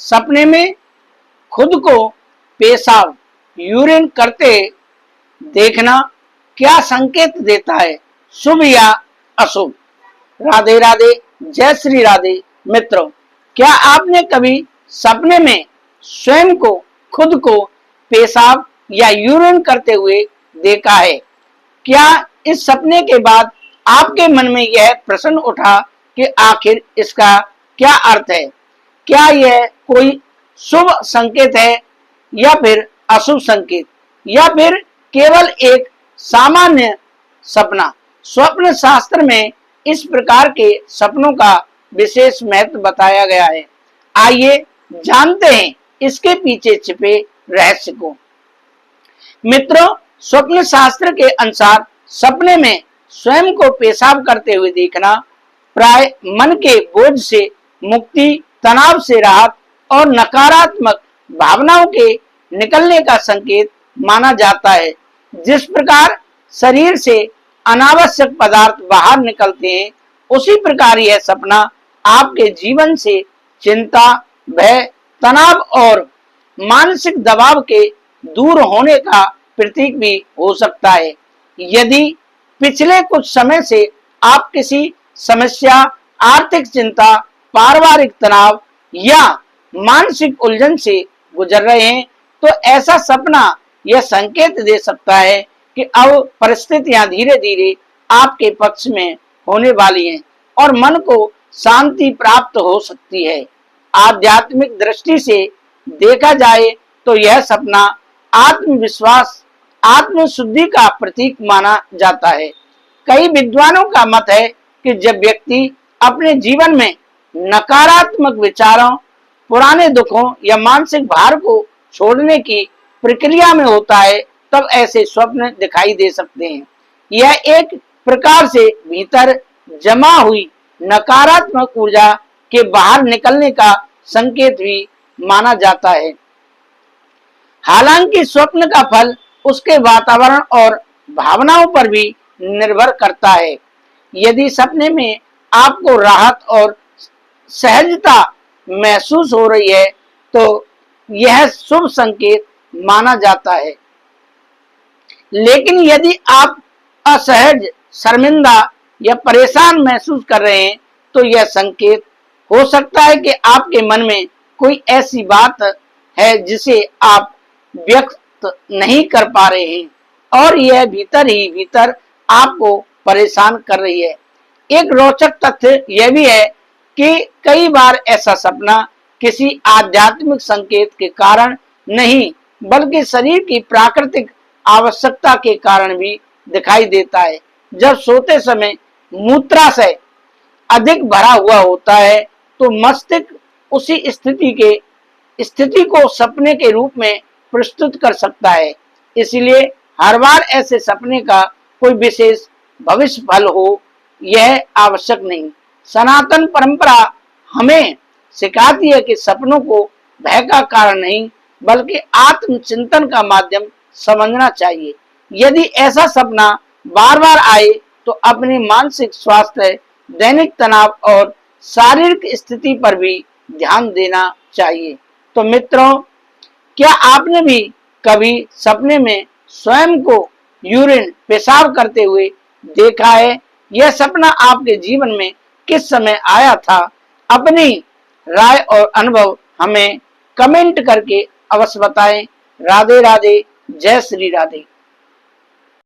सपने में खुद को पेशाब यूरिन करते देखना क्या संकेत देता है, शुभ या अशुभ? राधे राधे, जय श्री राधे। मित्रों, क्या आपने कभी सपने में स्वयं को खुद को पेशाब या यूरिन करते हुए देखा है? क्या इस सपने के बाद आपके मन में यह प्रश्न उठा कि आखिर इसका क्या अर्थ है? क्या यह कोई शुभ संकेत है या फिर अशुभ संकेत, या फिर केवल एक सामान्य सपना? स्वप्न शास्त्र में इस प्रकार के सपनों का विशेष महत्व बताया गया है। आइए जानते हैं इसके पीछे छिपे रहस्य को। मित्रों, स्वप्न शास्त्र के अनुसार सपने में स्वयं को पेशाब करते हुए देखना प्राय मन के बोझ से मुक्ति, तनाव से राहत और नकारात्मक भावनाओं के निकलने का संकेत माना जाता है। जिस प्रकार शरीर से अनावश्यक पदार्थ बाहर निकलते हैं, उसी प्रकार यह सपना आपके जीवन से चिंता, भय, तनाव और मानसिक दबाव के दूर होने का प्रतीक भी हो सकता है। यदि पिछले कुछ समय से आप किसी समस्या, आर्थिक चिंता, पारिवारिक तनाव या मानसिक उलझन से गुजर रहे हैं, तो ऐसा सपना यह संकेत दे सकता है कि अब परिस्थितियां धीरे धीरे आपके पक्ष में होने वाली हैं और मन को शांति प्राप्त हो सकती है। आध्यात्मिक दृष्टि से देखा जाए तो यह सपना आत्मविश्वास, आत्मशुद्धि का प्रतीक माना जाता है। कई विद्वानों का मत है कि जब व्यक्ति अपने जीवन में नकारात्मक विचारों, पुराने दुखों या मानसिक भार को छोड़ने की प्रक्रिया में होता है, तब ऐसे स्वप्न दिखाई दे सकते हैं। यह एक प्रकार से भीतर जमा हुई नकारात्मक ऊर्जा के बाहर निकलने का संकेत भी माना जाता है। हालांकि स्वप्न का फल उसके वातावरण और भावनाओं पर भी निर्भर करता है। यदि सपने में आपको राहत और सहजता महसूस हो रही है, तो यह शुभ संकेत माना जाता है। लेकिन यदि आप असहज, शर्मिंदा या परेशान महसूस कर रहे हैं, तो यह संकेत हो सकता है कि आपके मन में कोई ऐसी बात है जिसे आप व्यक्त नहीं कर पा रहे हैं और यह भीतर ही भीतर आपको परेशान कर रही है। एक रोचक तथ्य यह भी है कि कई बार ऐसा सपना किसी आध्यात्मिक संकेत के कारण नहीं, बल्कि शरीर की प्राकृतिक आवश्यकता के कारण भी दिखाई देता है। जब सोते समय मूत्राशय अधिक भरा हुआ होता है, तो मस्तिष्क उसी स्थिति को सपने के रूप में प्रस्तुत कर सकता है। इसलिए हर बार ऐसे सपने का कोई विशेष भविष्य फल हो, यह आवश्यक नहीं। सनातन परंपरा हमें सिखाती है कि सपनों को भय का कारण नहीं, बल्कि आत्मचिंतन का माध्यम समझना चाहिए। यदि ऐसा सपना बार बार आए, तो अपनी मानसिक स्वास्थ्य, दैनिक तनाव और शारीरिक स्थिति पर भी ध्यान देना चाहिए। तो मित्रों, क्या आपने भी कभी सपने में स्वयं को यूरिन, पेशाब करते हुए देखा है? यह सपना आपके जीवन में किस समय आया था? अपनी राय और अनुभव हमें कमेंट करके अवश्य बताएं। राधे राधे, जय श्री राधे।